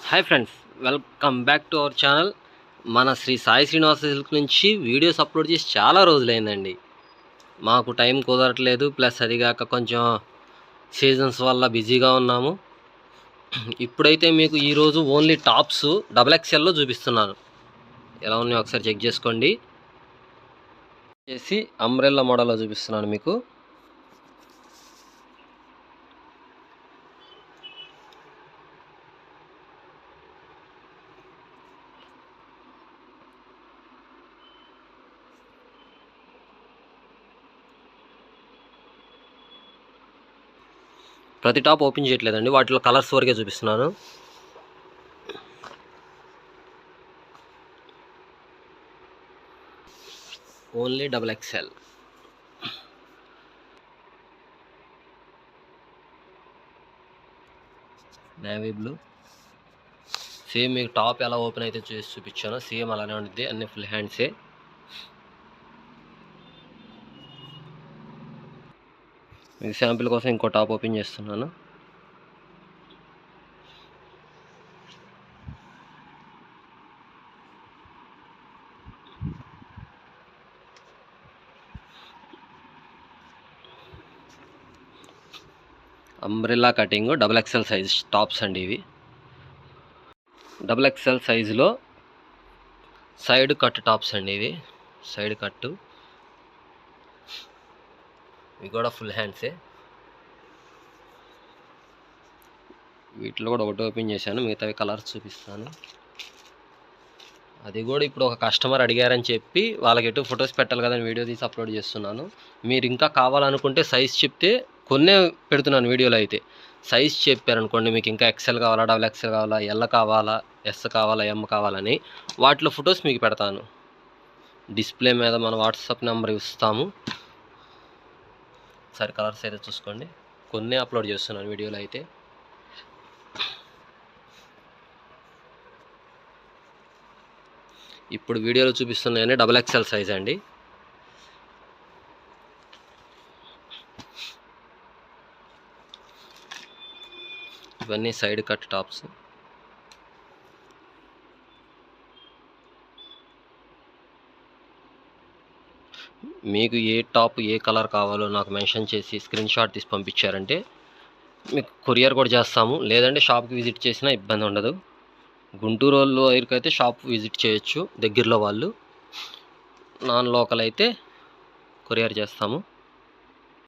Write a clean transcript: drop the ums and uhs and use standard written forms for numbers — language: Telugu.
Hi friends, welcome back to our channel. మన శ్రీ సాయి శ్రీనివాస సిల్క్ నుంచి వీడియోస్ అప్లోడ్ చేసి చాలా రోజులైందండి. మాకు టైం కుదరట్లేదు, ప్లస్ అదిగాక కొంచెం సీజన్స్ వల్ల బిజీగా ఉన్నాము. ఇప్పుడైతే మీకు ఈరోజు ఓన్లీ టాప్స్ XXL చూపిస్తున్నాను. ఎలా ఉన్నాయో ఒకసారి చెక్ చేసుకోండి. చేసి అంబ్రెల్లా మోడల్లో చూపిస్తున్నాను మీకు. ప్రతి టాప్ ఓపెన్ చేయట్లేదండి, వాటిలో కలర్స్ వరకే చూపిస్తున్నాను. Only XXL. Navy blue. Same మీకు టాప్ ఎలా ఓపెన్ అయితే చేసి చూపించానో సేమ్ అలానే ఉంటుంది, అన్ని ఫుల్ హ్యాండ్సే. మీకు శాంపిల్ కోసం ఇంకో టాప్ ఓపెన్ చేస్తున్నాను. Umbrella cutting XXL size tops అండి ఇవి. XXL సైజులో సైడ్ కట్ టాప్స్ అండి ఇవి. సైడ్ కట్టు ఇవి కూడా ఫుల్ హ్యాండ్సే. వీటిలో కూడా ఒకటి ఓపెన్ చేశాను, మిగతావి కలర్స్ చూపిస్తాను. అది కూడా ఇప్పుడు ఒక కస్టమర్ అడిగారని చెప్పి వాళ్ళకి ఎటు ఫొటోస్ పెట్టాలి కదని వీడియో తీసి అప్లోడ్ చేస్తున్నాను. మీరు ఇంకా కావాలనుకుంటే సైజ్ చెప్తే కొన్నే పెడుతున్నాను వీడియోలో. అయితే సైజ్ చెప్పారనుకోండి, మీకు ఇంకా XL కావాలా, XXL కావాలా, L కావాలా, S కావాలా, M కావాలని వాటిలో ఫొటోస్ మీకు పెడతాను. డిస్ప్లే మీద మన వాట్సాప్ నెంబర్ ఇస్తాము. సరే కలర్స్ అయితే చూసుకోండి, కొన్నే అప్లోడ్ చేస్తున్నాను వీడియోలో. అయితే ఇప్పుడు వీడియోలో చూపిస్తున్నాయని XXL సైజ్ అండి. ఇవన్నీ సైడ్ కట్ టాప్స్. మీకు ఏ టాప్ ఏ కలర్ కావాలో నాకు మెన్షన్ చేసి స్క్రీన్ షాట్ తీసి పంపించారంటే మీకు కొరియర్ కూడా చేస్తాము. లేదంటే షాప్కి విజిట్ చేసినా ఇబ్బంది ఉండదు. గుంటూరు వాళ్ళు అయితే షాప్ విజిట్ చేయొచ్చు దగ్గరలో వాళ్ళు. నాన్ లోకల్ అయితే కొరియర్ చేస్తాము.